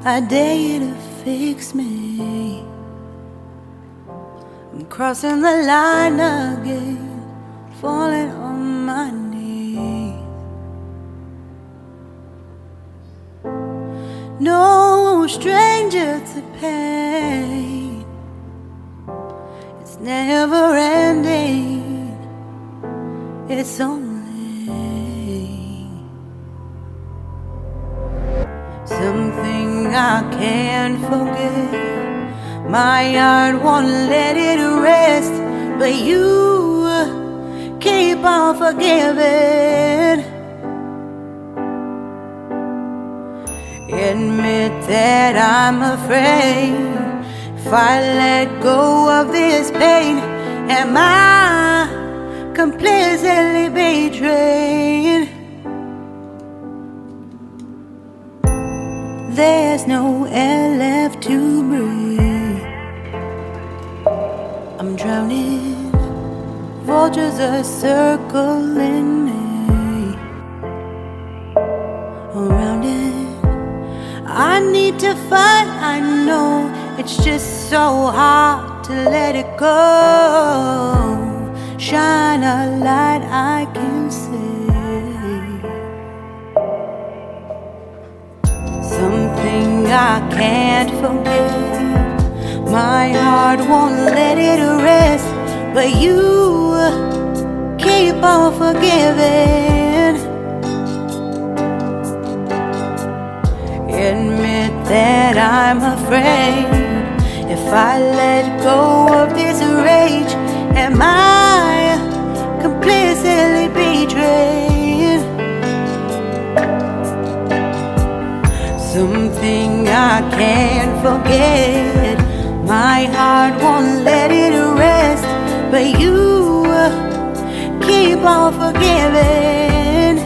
I dare you to fix me. I'm crossing the line again, falling on my knees. No stranger to pain, it's never ending, it's only something I can't forget. My heart won't let it rest, but you keep on forgiving. Admit that I'm afraid. If I let go of this pain, am I completely betrayed? There's no air left to breathe. I'm drowning, vultures are circling me. Around it, I need to fight. I know it's just so hard to let it go. Shine a light I can see. Something I can't forget. My heart won't let it rest, but you keep on forgiving. Admit that I'm afraid. If I let go of this rage, am I completely betrayed? Something I can't forget. My heart won't let it rest, but you keep on forgiving.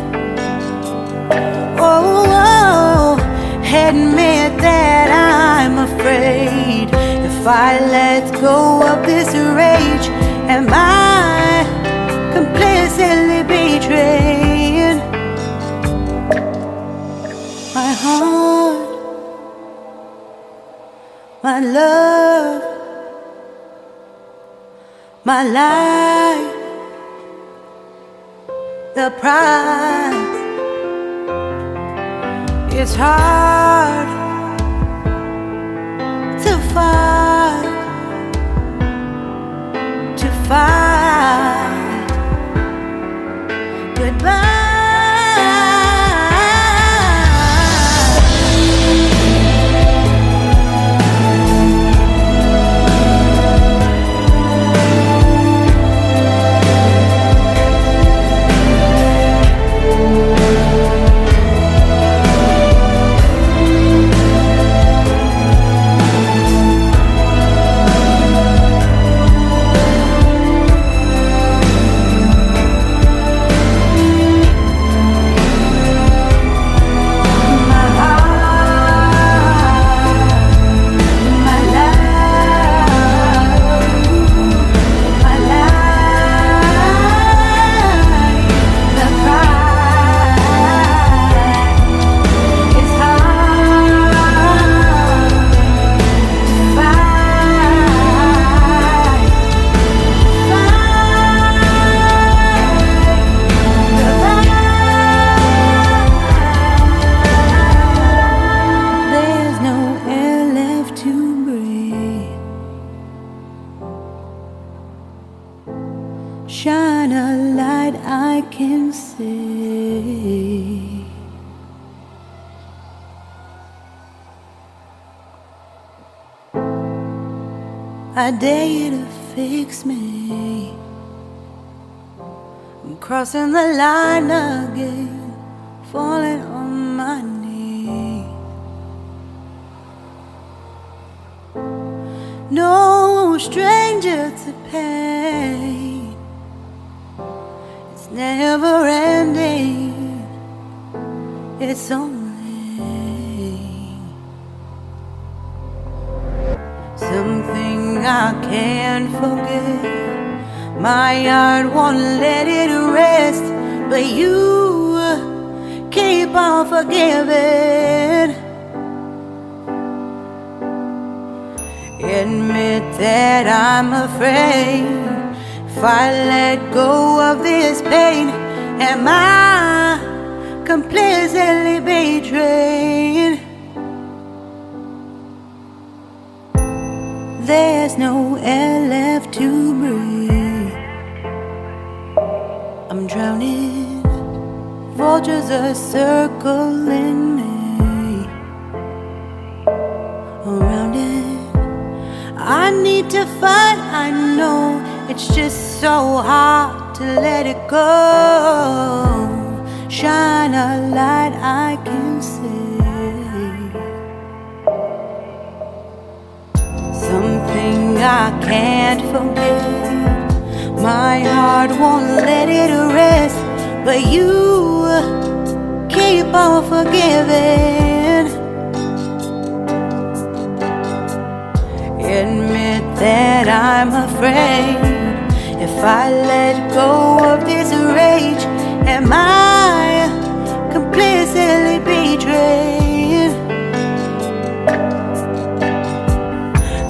Oh, admit that I'm afraid. If I let go of this rage, am I completely betrayed? My heart, my love, my life, the price. It's hard to fight, goodbye. Shine a light I can see. I dare you to fix me. I'm crossing the line again, falling on my knees. No stranger to pain, it's never ending, it's only something I can't forget. My heart won't let it rest, but you keep on forgiving. Admit that I'm afraid. If I let go of this pain, am I completely betrayed? There's no air left to breathe. I'm drowning. Vultures are circling me. Around it, I need to fight. I know it's just so hard to let it go. Shine a light I can see. Something I can't forget. My heart won't let it rest, but you keep on forgiving. Admit that I'm afraid. If I let go of this rage, am I completely betrayed?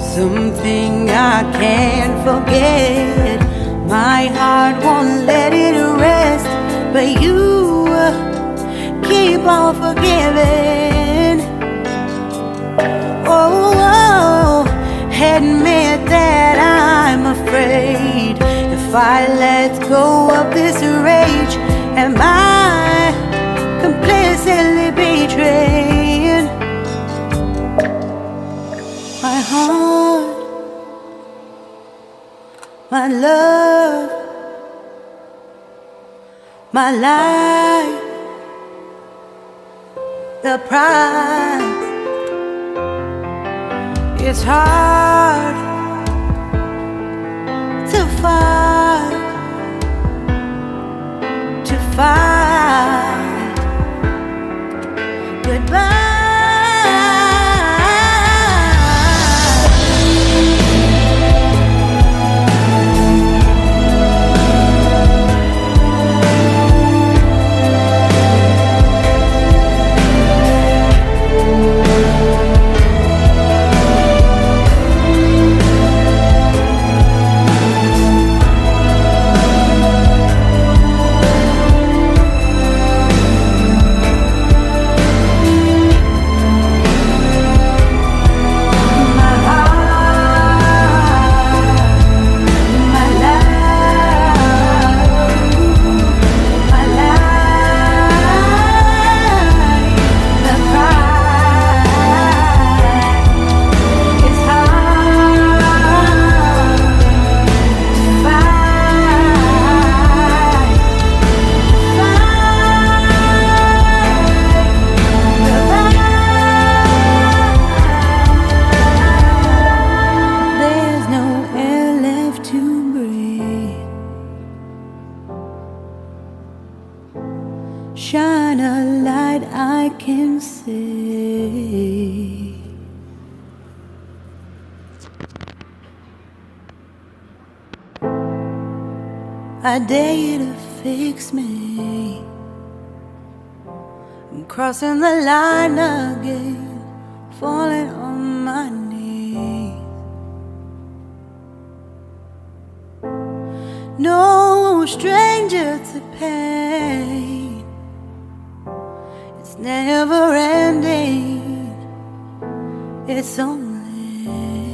Something I can't forget. My heart won't let it rest, but you keep on forgiving. Oh, admit that I'm afraid. If I let go of this rage, am I completely betrayed? My heart, my love, my life, the price. It's hard to fight, goodbye. Shine a light I can see. I dare you to fix me. I'm crossing the line again, falling on my knees. No stranger to pain. It's never ending. It's only